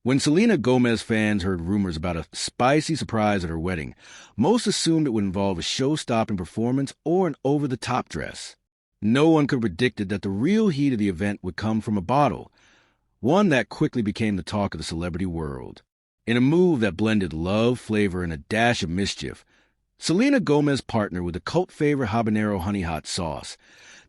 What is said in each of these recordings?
When Selena Gomez fans heard rumors about a spicy surprise at her wedding, most assumed it would involve a show-stopping performance or an over-the-top dress. No one could have predicted that the real heat of the event would come from a bottle, one that quickly became the talk of the celebrity world. In a move that blended love, flavor, and a dash of mischief, Selena Gomez partnered with the cult favorite Habanero Honey Hot Sauce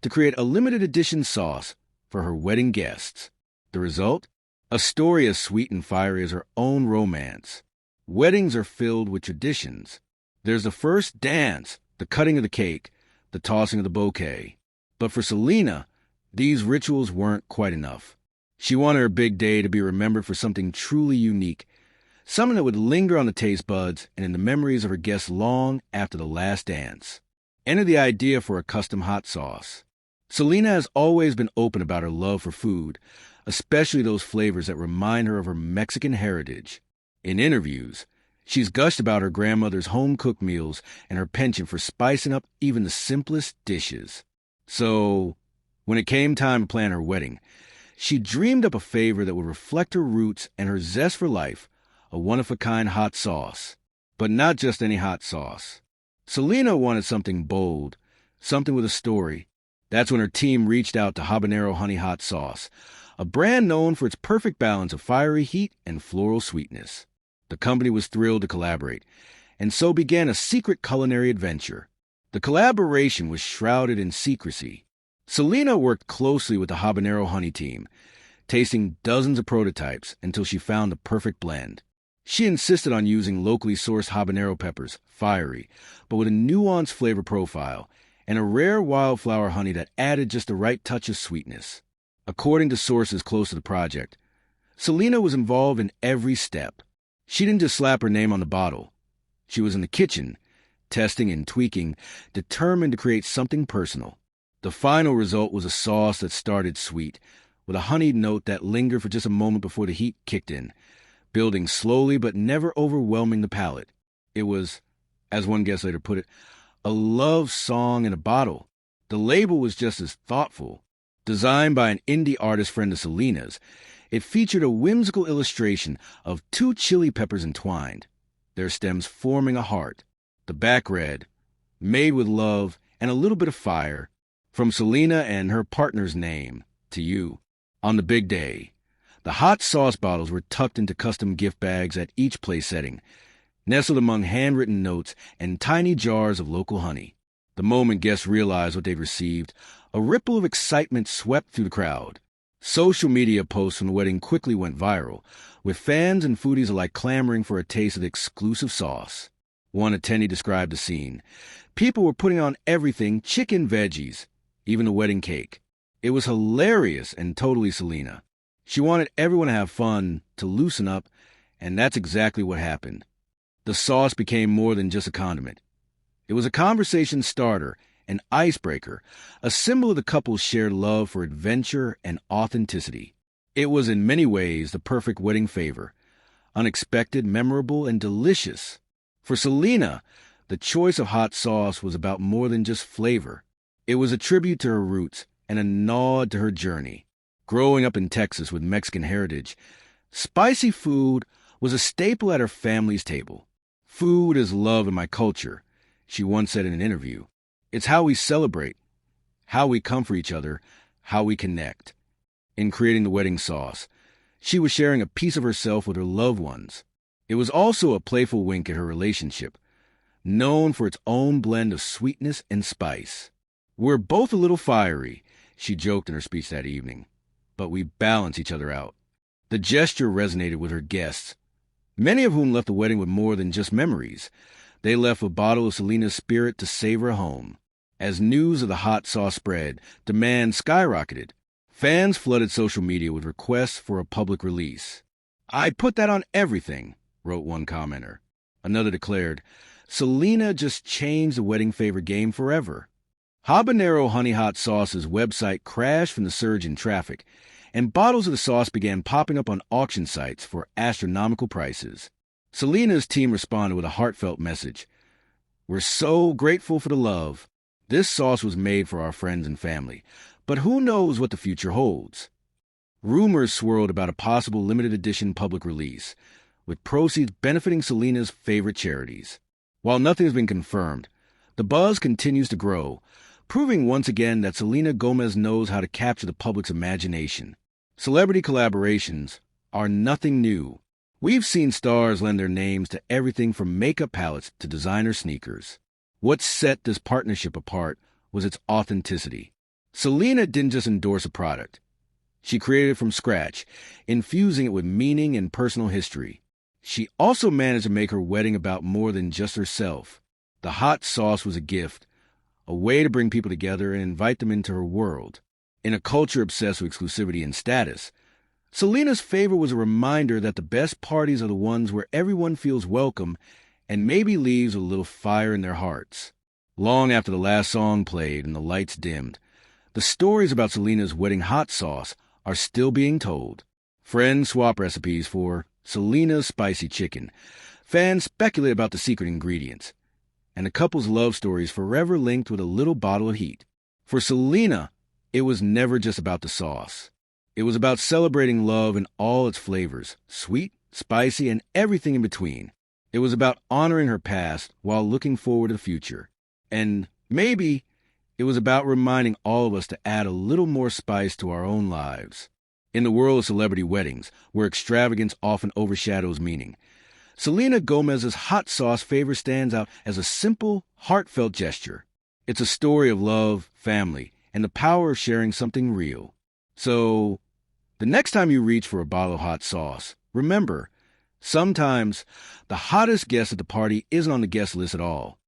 to create a limited edition sauce for her wedding guests. The result? A story as sweet and fiery as her own romance. Weddings are filled with traditions. There's the first dance, the cutting of the cake, the tossing of the bouquet. But for Selena, these rituals weren't quite enough. She wanted her big day to be remembered for something truly unique, something that would linger on the taste buds and in the memories of her guests long after the last dance. Enter the idea for a custom hot sauce. Selena has always been open about her love for food, especially those flavors that remind her of her Mexican heritage. In interviews, she's gushed about her grandmother's home-cooked meals and her penchant for spicing up even the simplest dishes. So, when it came time to plan her wedding, she dreamed up a flavor that would reflect her roots and her zest for life, a one-of-a-kind hot sauce. But not just any hot sauce. Selena wanted something bold, something with a story. That's when her team reached out to Habanero Honey Hot Sauce, a brand known for its perfect balance of fiery heat and floral sweetness. The company was thrilled to collaborate, and so began a secret culinary adventure. The collaboration was shrouded in secrecy. Selena worked closely with the Habanero Honey team, tasting dozens of prototypes until she found the perfect blend. She insisted on using locally sourced habanero peppers, fiery, but with a nuanced flavor profile, and a rare wildflower honey that added just the right touch of sweetness. According to sources close to the project, Selena was involved in every step. She didn't just slap her name on the bottle. She was in the kitchen, testing and tweaking, determined to create something personal. The final result was a sauce that started sweet, with a honeyed note that lingered for just a moment before the heat kicked in, building slowly but never overwhelming the palate. It was, as one guest later put it, a love song in a bottle. The label was just as thoughtful. Designed by an indie artist friend of Selena's, it featured a whimsical illustration of two chili peppers entwined, their stems forming a heart. The back read, "Made with love and a little bit of fire, from Selena and her partner's name, to you." On the big day, the hot sauce bottles were tucked into custom gift bags at each place setting, nestled among handwritten notes and tiny jars of local honey. The moment guests realized what they'd received, a ripple of excitement swept through the crowd. Social media posts from the wedding quickly went viral, with fans and foodies alike clamoring for a taste of the exclusive sauce. One attendee described the scene. People were putting on everything, chicken, veggies, even the wedding cake. It was hilarious and totally Selena. She wanted everyone to have fun, to loosen up, and that's exactly what happened. The sauce became more than just a condiment. It was a conversation starter, an icebreaker, a symbol of the couple's shared love for adventure and authenticity. It was in many ways the perfect wedding favor, unexpected, memorable, and delicious. For Selena, the choice of hot sauce was about more than just flavor. It was a tribute to her roots and a nod to her journey. Growing up in Texas with Mexican heritage, spicy food was a staple at her family's table. "Food is love in my culture," she once said in an interview. "It's how we celebrate, how we comfort each other, how we connect." In creating the wedding sauce, she was sharing a piece of herself with her loved ones. It was also a playful wink at her relationship, known for its own blend of sweetness and spice. "We're both a little fiery," she joked in her speech that evening, "but we balance each other out." The gesture resonated with her guests, many of whom left the wedding with more than just memories. They left a bottle of Selena's spirit to savor home. As news of the hot sauce spread, demand skyrocketed. Fans flooded social media with requests for a public release. "I put that on everything," wrote one commenter. Another declared, "Selena just changed the wedding favor game forever." Habanero Honey Hot Sauce's website crashed from the surge in traffic, and bottles of the sauce began popping up on auction sites for astronomical prices. Selena's team responded with a heartfelt message. "We're so grateful for the love. This sauce was made for our friends and family, but who knows what the future holds?" Rumors swirled about a possible limited edition public release, with proceeds benefiting Selena's favorite charities. While nothing has been confirmed, the buzz continues to grow, proving once again that Selena Gomez knows how to capture the public's imagination. Celebrity collaborations are nothing new. We've seen stars lend their names to everything from makeup palettes to designer sneakers. What set this partnership apart was its authenticity. Selena didn't just endorse a product. She created it from scratch, infusing it with meaning and personal history. She also managed to make her wedding about more than just herself. The hot sauce was a gift, a way to bring people together and invite them into her world. In a culture obsessed with exclusivity and status, Selena's favor was a reminder that the best parties are the ones where everyone feels welcome and maybe leaves with a little fire in their hearts. Long after the last song played and the lights dimmed, the stories about Selena's wedding hot sauce are still being told. Friends swap recipes for Selena's spicy chicken. Fans speculate about the secret ingredients. And the couple's love story is forever linked with a little bottle of heat. For Selena, it was never just about the sauce. It was about celebrating love in all its flavors, sweet, spicy, and everything in between. It was about honoring her past while looking forward to the future. And maybe it was about reminding all of us to add a little more spice to our own lives. In the world of celebrity weddings, where extravagance often overshadows meaning, Selena Gomez's hot sauce favor stands out as a simple, heartfelt gesture. It's a story of love, family, and the power of sharing something real. So, the next time you reach for a bottle of hot sauce, remember, sometimes the hottest guest at the party isn't on the guest list at all.